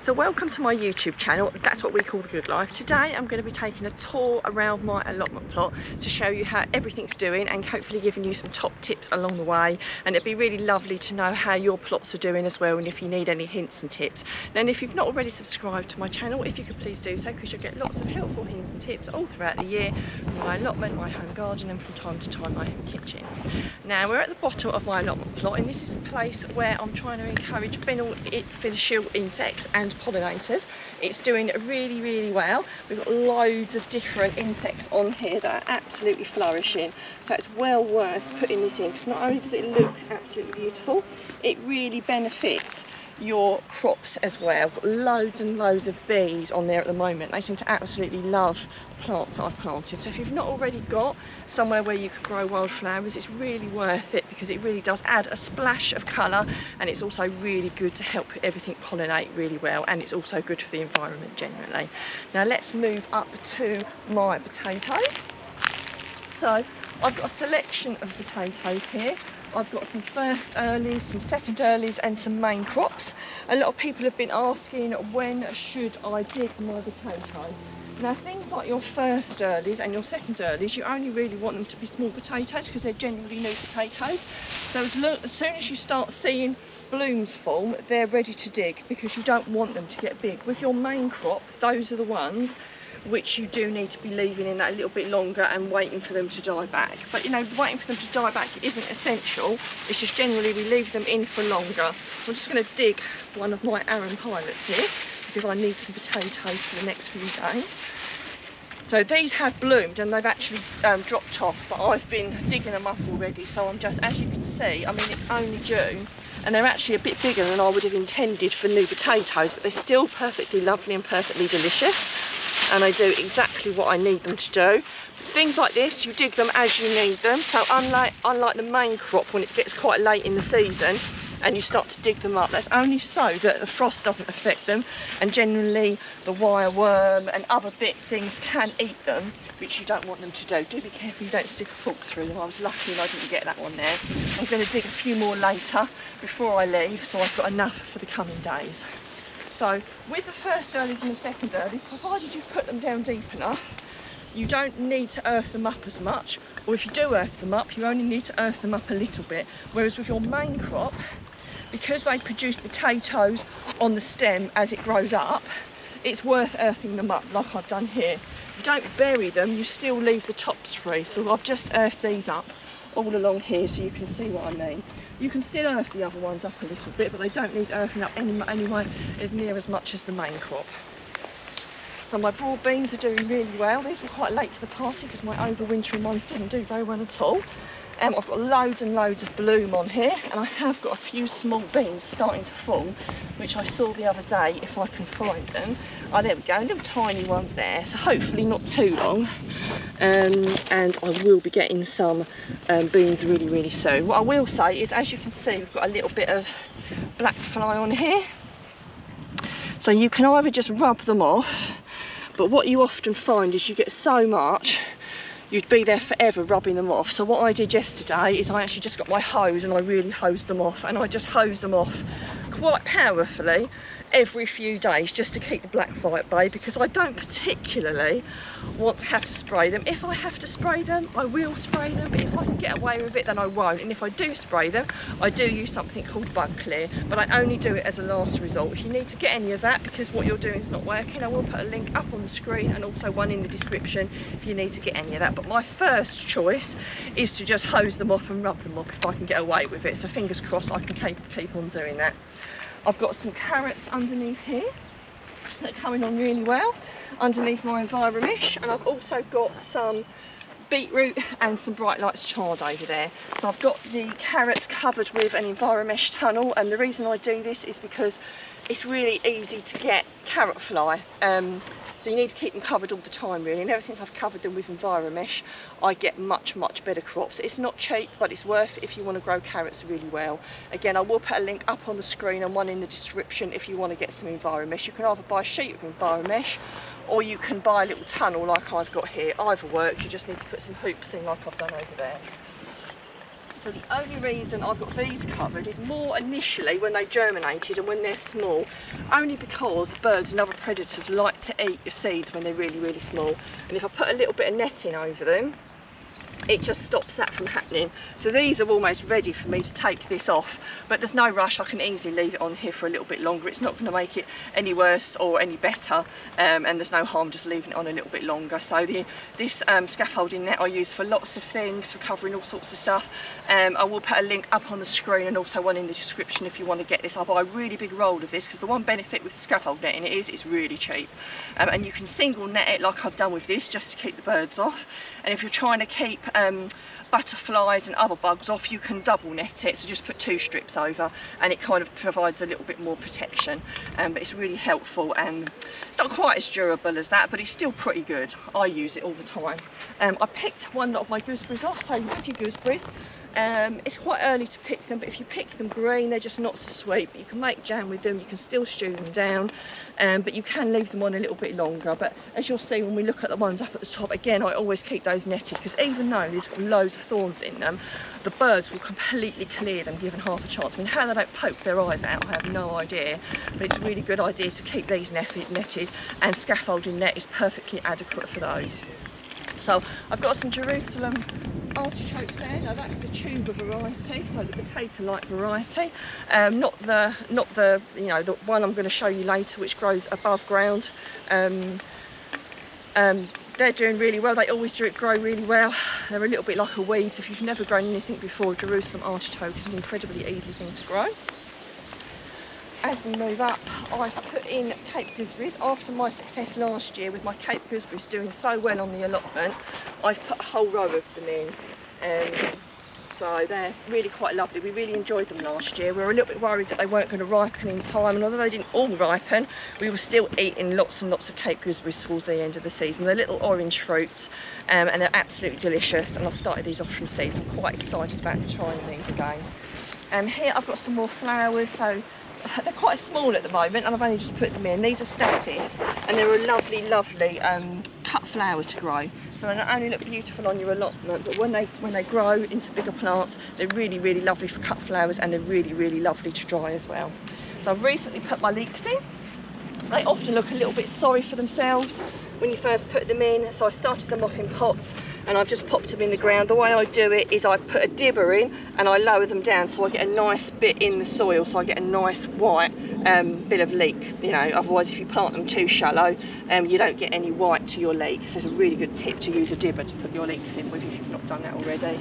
So welcome to my YouTube channel. That's what we call The Good Life. Today I'm going to be taking a tour around my allotment plot to show you how everything's doing and hopefully giving you some top tips along the way. And it'd be really lovely to know how your plots are doing as well, and if you need any hints and tips. And if you've not already subscribed to my channel, if you could please do so, because you'll get lots of helpful hints and tips all throughout the year from my allotment, my home garden, and from time to time my home kitchen. Now we're at the bottom of my allotment plot, and this is the place where I'm trying to encourage beneficial insects and pollinators. It's doing really well. We've got loads of different insects on here that are absolutely flourishing, so it's well worth putting this in, because not only does it look absolutely beautiful, it really benefits your crops as well. I've got loads and loads of bees on there at the moment. They seem to absolutely love the plants that I've planted. So if you've not already got somewhere where you could grow wildflowers, it's really worth it, because it really does add a splash of colour, and it's also really good to help everything pollinate really well, and it's also good for the environment generally. Now let's move up to my potatoes. So I've got a selection of potatoes here. I've got some first earlies, some second earlies, and some main crops. A lot of people have been asking, when should I dig my potatoes? Now things like your first earlies and your second earlies, you only really want them to be small potatoes because they're generally new potatoes. So as soon as you start seeing blooms form, they're ready to dig, because you don't want them to get big. With your main crop, those are the ones which you do need to be leaving in that a little bit longer and waiting for them to die back. But you know, waiting for them to die back isn't essential. It's just generally we leave them in for longer. So I'm just going to dig one of my Aran pilots here, because I need some potatoes for the next few days. So these have bloomed and they've actually dropped off, but I've been digging them up already. So I'm just, as you can see, I mean, it's only June, and they're actually a bit bigger than I would have intended for new potatoes, but they're still perfectly lovely and perfectly delicious, and they do exactly what I need them to do. Things like this, you dig them as you need them. So unlike the main crop, when it gets quite late in the season and you start to dig them up, that's only so that the frost doesn't affect them, and generally the wireworm and other things can eat them, which you don't want them to do. Do be careful you don't stick a fork through them. I was lucky and I didn't get that one there. I'm going to dig a few more later before I leave, so I've got enough for the coming days. So with the first earlies and the second earlies, provided you put them down deep enough, you don't need to earth them up as much, or if you do earth them up, you only need to earth them up a little bit. Whereas with your main crop, because they produce potatoes on the stem as it grows up, it's worth earthing them up like I've done here. You don't bury them, you still leave the tops free. So I've just earthed these up all along here so you can see what I mean. You can still earth the other ones up a little bit, but they don't need earthing up anyway as near as much as the main crop. So my broad beans are doing really well. These were quite late to the party because my overwintering ones didn't do very well at all. I've got loads and loads of bloom on here, and I have got a few small beans starting to form, which I saw the other day, if I can find them. Oh, there we go, little tiny ones there, so hopefully not too long. And I will be getting some beans really soon. What I will say is, as you can see, we've got a little bit of black fly on here. So you can either just rub them off, but what you often find is you get so much, you'd be there forever rubbing them off. So what I did yesterday is I actually just got my hose and I really hosed them off, and I just hose them off quite powerfully every few days just to keep the black fly at bay, because I don't particularly want to have to spray them. If I have to spray them, I will spray them, but if I can get away with it, then I won't. And if I do spray them, I do use something called bug clear, but I only do it as a last resort. If you need to get any of that because what you're doing is not working, I will put a link up on the screen and also one in the description if you need to get any of that. But my first choice is to just hose them off and rub them off if I can get away with it. So fingers crossed I can keep on doing that. I've got some carrots underneath here that are coming on really well underneath my Enviromesh, and I've also got some beetroot and some Bright Lights chard over there. So I've got the carrots covered with an Enviromesh tunnel, and the reason I do this is because it's really easy to get carrot fly. So you need to keep them covered all the time really, and ever since I've covered them with Enviromesh, I get much better crops. It's not cheap, but it's worth it if you want to grow carrots really well. Again, I will put a link up on the screen and one in the description if you want to get some Enviromesh. You can either buy a sheet of Enviromesh, or you can buy a little tunnel like I've got here. Either works, you just need to put some hoops in like I've done over there. So the only reason I've got these covered is more initially when they germinated and when they're small, only because birds and other predators like to eat your seeds when they're really, really small. And if I put a little bit of netting over them, it just stops that from happening. So these are almost ready for me to take this off, but there's no rush. I can easily leave it on here for a little bit longer. It's not going to make it any worse or any better, and there's no harm just leaving it on a little bit longer. So this scaffolding net I use for lots of things, for covering all sorts of stuff. I will put a link up on the screen and also one in the description if you want to get this. I buy a really big roll of this because the one benefit with scaffold netting it's really cheap, and you can single net it like I've done with this just to keep the birds off. And if you're trying to keep butterflies and other bugs off, you can double net it, so just put 2 strips over and it kind of provides a little bit more protection, but it's really helpful, and it's not quite as durable as that, but it's still pretty good. I use it all the time. I picked one lot of my gooseberries off, so a few gooseberries. It's quite early to pick them, but if you pick them green, they're just not so sweet, but you can make jam with them, you can still stew them down, but you can leave them on a little bit longer. But as you'll see when we look at the ones up at the top, again, I always keep those netted, because even though there's got loads of thorns in them, the birds will completely clear them given half a chance. I mean, how they don't poke their eyes out, I have no idea, but it's a really good idea to keep these netted, and scaffolding net is perfectly adequate for those. So I've got some Jerusalem artichokes there. Now that's the tuber variety, so the potato-like variety, not the you know, the one I'm going to show you later, which grows above ground. They're doing really well. They always grow really well. They're a little bit like a weed. So if you've never grown anything before, Jerusalem artichoke is an incredibly easy thing to grow. As we move up, I've put in Cape gooseberries. After my success last year with my Cape gooseberries doing so well on the allotment, I've put a whole row of them in. So they're really quite lovely. We really enjoyed them last year. We were a little bit worried that they weren't going to ripen in time, and although they didn't all ripen, we were still eating lots and lots of Cape gooseberries towards the end of the season. They're little orange fruits, and they're absolutely delicious, and I started these off from seeds. I'm quite excited about trying these again. Here I've got some more flowers, so they're quite small at the moment, and I've only just put them in. These are Statice, and they're a lovely, lovely cut flower to grow. So they not only look beautiful on your allotment, but when they grow into bigger plants, they're really, really lovely for cut flowers, and they're really, really lovely to dry as well. So I've recently put my leeks in. They often look a little bit sorry for themselves when you first put them in, so I started them off in pots and I've just popped them in the ground. The way I do it is I put a dibber in and I lower them down so I get a nice bit in the soil, so I get a nice white bit of leek. You know, otherwise if you plant them too shallow, you don't get any white to your leek. So it's a really good tip to use a dibber to put your leeks in with if you've not done that already.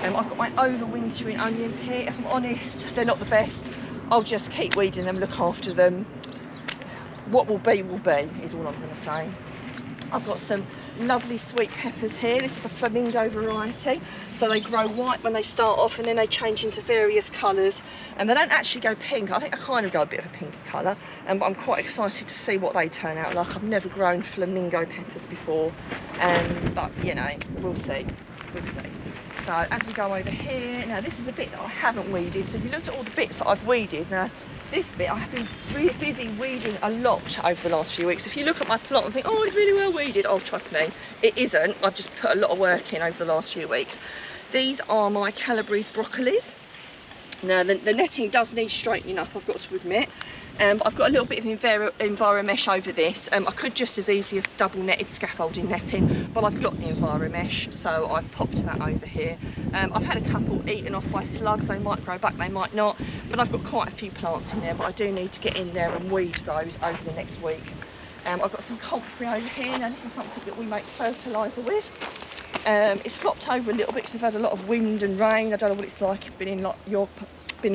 I've got my overwintering onions here. If I'm honest, they're not the best. I'll just keep weeding them, look after them. What will be, is all I'm going to say. I've got some lovely sweet peppers here. This is a Flamingo variety, so they grow white when they start off and then they change into various colours, and they don't actually go pink. I think they kind of go a bit of a pinky colour, but I'm quite excited to see what they turn out like. I've never grown Flamingo peppers before, but you know, we'll see. So as we go over here, now this is a bit that I haven't weeded. So if you looked at all the bits that I've weeded, now this bit I have been really busy weeding a lot over the last few weeks. If you look at my plot and think, oh, it's really well weeded, oh, trust me, it isn't. I've just put a lot of work in over the last few weeks. These are my Calabrese Broccolis. Now the netting does need straightening up, I've got to admit. But I've got a little bit of Enviromesh over this. I could just as easily have double netted scaffolding netting, but I've got the Enviromesh, so I've popped that over here. I've had a couple eaten off by slugs. They might grow back, they might not, but I've got quite a few plants in there, but I do need to get in there and weed those over the next week. I've got some Comfrey over here. Now this is something that we make fertiliser with. It's flopped over a little bit because we've had a lot of wind and rain. I don't know what it's like been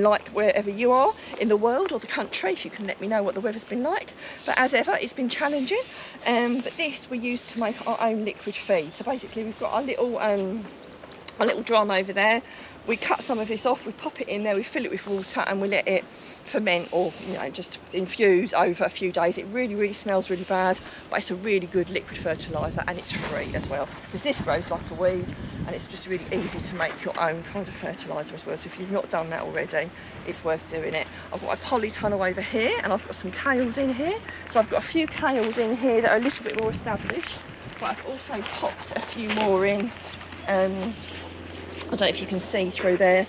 like wherever you are in the world or the country, if you can let me know what the weather's been like. But as ever, it's been challenging. But this we use to make our own liquid feed. So basically we've got our little drum over there. We cut some of this off, we pop it in there, we fill it with water, and we let it ferment, or you know, just infuse over a few days. It really, really smells really bad, but it's a really good liquid fertiliser, and it's free as well, because this grows like a weed, and it's just really easy to make your own kind of fertiliser as well. So if you've not done that already, it's worth doing it. I've got my polytunnel over here, and I've got some kales in here. So I've got a few kales in here that are a little bit more established, but I've also popped a few more in. don't know if you can see through there.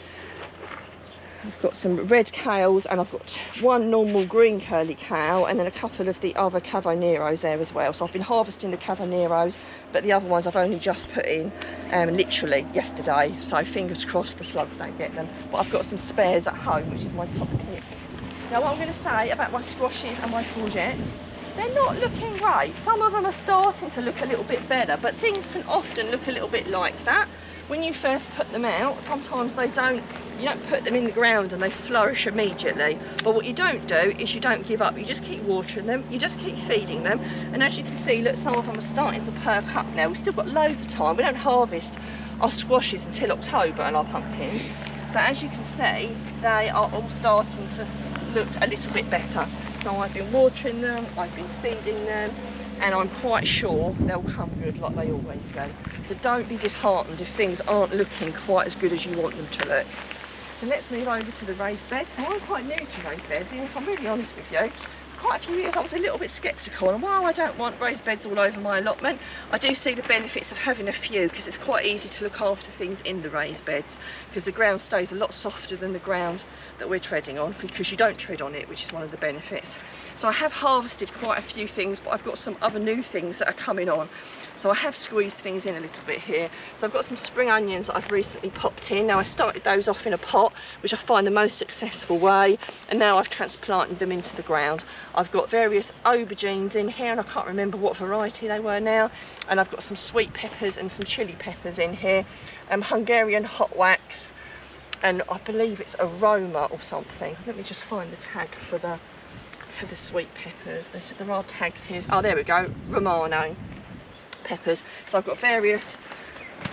I've got some red kales, and I've got one normal green curly kale, and then a couple of the other Cavaneros there as well. So I've been harvesting the Cavaneros, but the other ones I've only just put in literally yesterday. So fingers crossed the slugs don't get them. But I've got some spares at home, which is my top tip. Now what I'm going to say about my squashes and my courgettes, they're not looking great. Some of them are starting to look a little bit better, but things can often look a little bit like that. When you first put them out, sometimes you don't put them in the ground and they flourish immediately. But what you don't do is you don't give up. You just keep watering them, you just keep feeding them. And as you can see, look, some of them are starting to perk up now. We've still got loads of time. We don't harvest our squashes until October and our pumpkins. So as you can see, they are all starting to look a little bit better. So I've been watering them, I've been feeding them, and I'm quite sure they'll come good like they always go. So don't be disheartened if things aren't looking quite as good as you want them to look. So let's move over to the raised beds. So I'm quite new to raised beds, and if I'm really honest with you, quite a few years I was a little bit sceptical, and while I don't want raised beds all over my allotment, I do see the benefits of having a few, because it's quite easy to look after things in the raised beds, because the ground stays a lot softer than the ground that we're treading on, because you don't tread on it, which is one of the benefits. So I have harvested quite a few things, but I've got some other new things that are coming on. So I have squeezed things in a little bit here. So I've got some spring onions that I've recently popped in. Now I started those off in a pot, which I find the most successful way, and now I've transplanted them into the ground. I've got various aubergines in here, and I can't remember what variety they were now, and I've got some sweet peppers and some chili peppers in here, Hungarian hot wax, and I believe it's aroma or something. Let me just find the tag for the sweet peppers. There are tags here. Oh, there we go, Romano peppers. So I've got various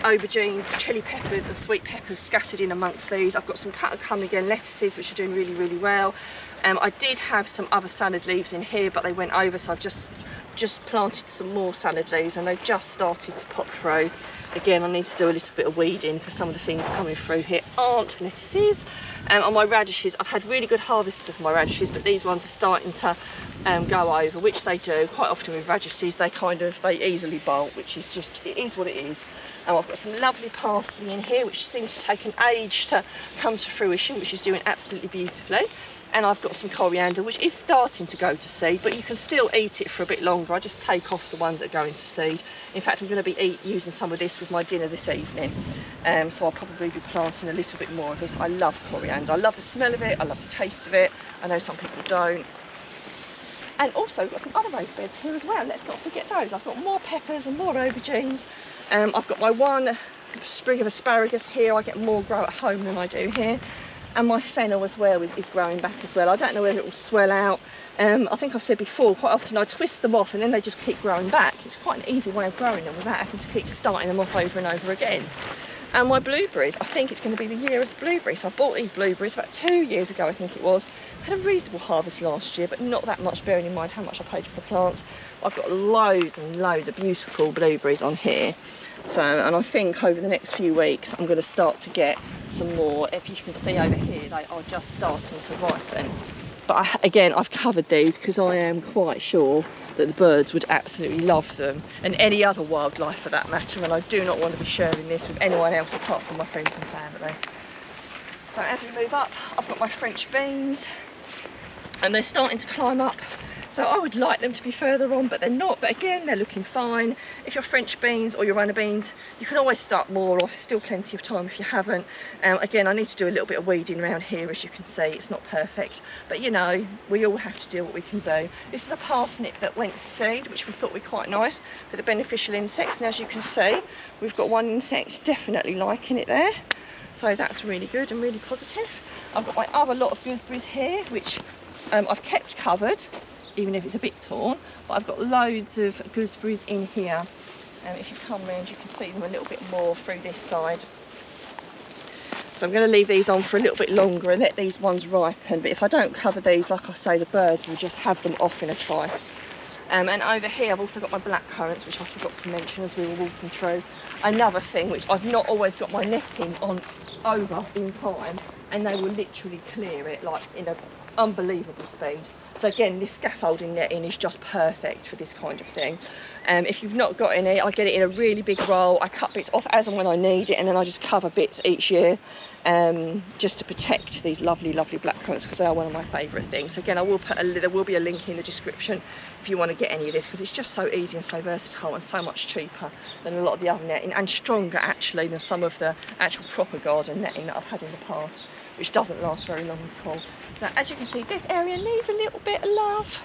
aubergines, chili peppers and sweet peppers scattered in amongst these. I've got some cut again lettuces, which are doing really, really well. I did have some other salad leaves in here, but they went over, so I've just planted some more salad leaves, and they've just started to pop through. Again, I need to do a little bit of weeding, because some of the things coming through here aren't lettuces. On my radishes, I've had really good harvests of my radishes, but these ones are starting to go over, which they do quite often with radishes. They easily bolt, which is just, it is what it is. I've got some lovely parsley in here, which seems to take an age to come to fruition, which is doing absolutely beautifully. And I've got some coriander, which is starting to go to seed, but you can still eat it for a bit longer. I just take off the ones that go into seed. In fact, I'm going to be using some of this with my dinner this evening. So I'll probably be planting a little bit more of this. I love coriander. I love the smell of it. I love the taste of it. I know some people don't. And also we've got some other raised beds here as well. Let's not forget those. I've got more peppers and more aubergines. I've got my one sprig of asparagus here. I get more grow at home than I do here. And my fennel as well is growing back as well. I don't know whether it will swell out. I think I've said before, quite often I twist them off and then they just keep growing back. It's quite an easy way of growing them without having to keep starting them off over and over again. And my blueberries, I think it's going to be the year of the blueberries. So I bought these blueberries about 2 years ago, I think it was. Had a reasonable harvest last year, but not that much, bearing in mind how much I paid for the plants. I've got loads and loads of beautiful blueberries on here. So, and I think over the next few weeks I'm going to start to get some more. If you can see over here, they are just starting to ripen. But again, I've covered these because I am quite sure that the birds would absolutely love them, and any other wildlife for that matter, and I do not want to be sharing this with anyone else apart from my friends and family. So as we move up, I've got my French beans, and they're starting to climb up. So I would like them to be further on, but they're not. But again, they're looking fine. If you're French beans or your runner beans, you can always start more off. Still plenty of time if you haven't. Again, I need to do a little bit of weeding around here, as you can see. It's not perfect, but you know, we all have to do what we can do. This is a parsnip that went to seed, which we thought would be quite nice for the beneficial insects. And as you can see, we've got one insect definitely liking it there. So that's really good and really positive. I've got my other lot of gooseberries here, which I've kept covered, even if it's a bit torn, but I've got loads of gooseberries in here. If you come round, you can see them a little bit more through this side. So I'm going to leave these on for a little bit longer and let these ones ripen, but if I don't cover these, like I say, the birds will just have them off in a trice. And over here I've also got my blackcurrants, which I forgot to mention as we were walking through. Another thing which I've not always got my netting on over in time, and they will literally clear it like in a unbelievable speed. So again, this scaffolding netting is just perfect for this kind of thing. If you've not got any, I get it in a really big roll. I cut bits off as and when I need it, and then I just cover bits each year, just to protect these lovely, lovely blackcurrants, because they are one of my favourite things. Again, I will put there will be a link in the description if you want to get any of this, because it's just so easy and so versatile and so much cheaper than a lot of the other netting, and stronger actually than some of the actual proper garden netting that I've had in the past, which doesn't last very long at all. So as you can see, this area needs a little bit of love.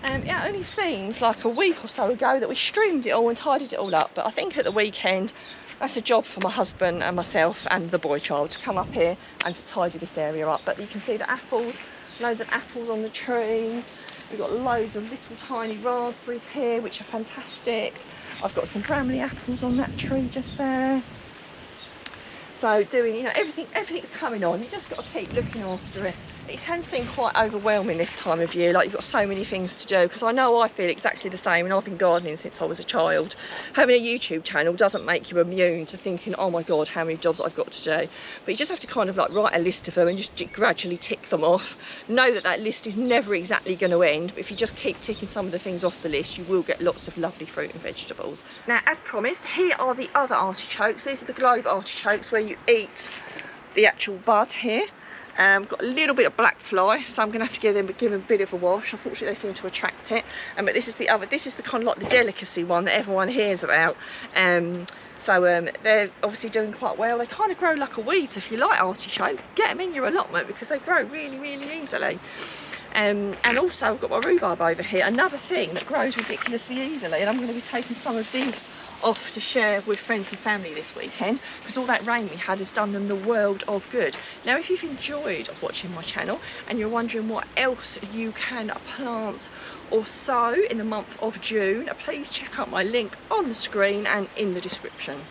It only seems like a week or so ago that we streamed it all and tidied it all up, but I think at the weekend that's a job for my husband and myself and the boy child to come up here and to tidy this area up. But you can see the apples, loads of apples on the trees. We've got loads of little tiny raspberries here, which are fantastic. I've got some Bramley apples on that tree just there. So doing, you know, everything's coming on. You just got to keep looking after it. It can seem quite overwhelming this time of year, like you've got so many things to do, because I know I feel exactly the same, and I've been gardening since I was a child. Having a YouTube channel doesn't make you immune to thinking, oh my god, how many jobs I've got to do. But you just have to kind of like write a list of them and just gradually tick them off. Know that that list is never exactly going to end, but if you just keep ticking some of the things off the list, you will get lots of lovely fruit and vegetables. Now, as promised, here are the other artichokes. These are the globe artichokes, where you eat the actual bud here. Got a little bit of black fly, so I'm going to have to give them a bit of a wash. Unfortunately, they seem to attract it. But this is the other. This is the kind of like the delicacy one that everyone hears about. So they're obviously doing quite well. They kind of grow like a weed. So if you like artichoke, get them in your allotment, because they grow really, really easily. And also I've got my rhubarb over here, another thing that grows ridiculously easily, and I'm going to be taking some of these off to share with friends and family this weekend, because all that rain we had has done them the world of good. Now, if you've enjoyed watching my channel and you're wondering what else you can plant or sow in the month of June, please check out my link on the screen and in the description.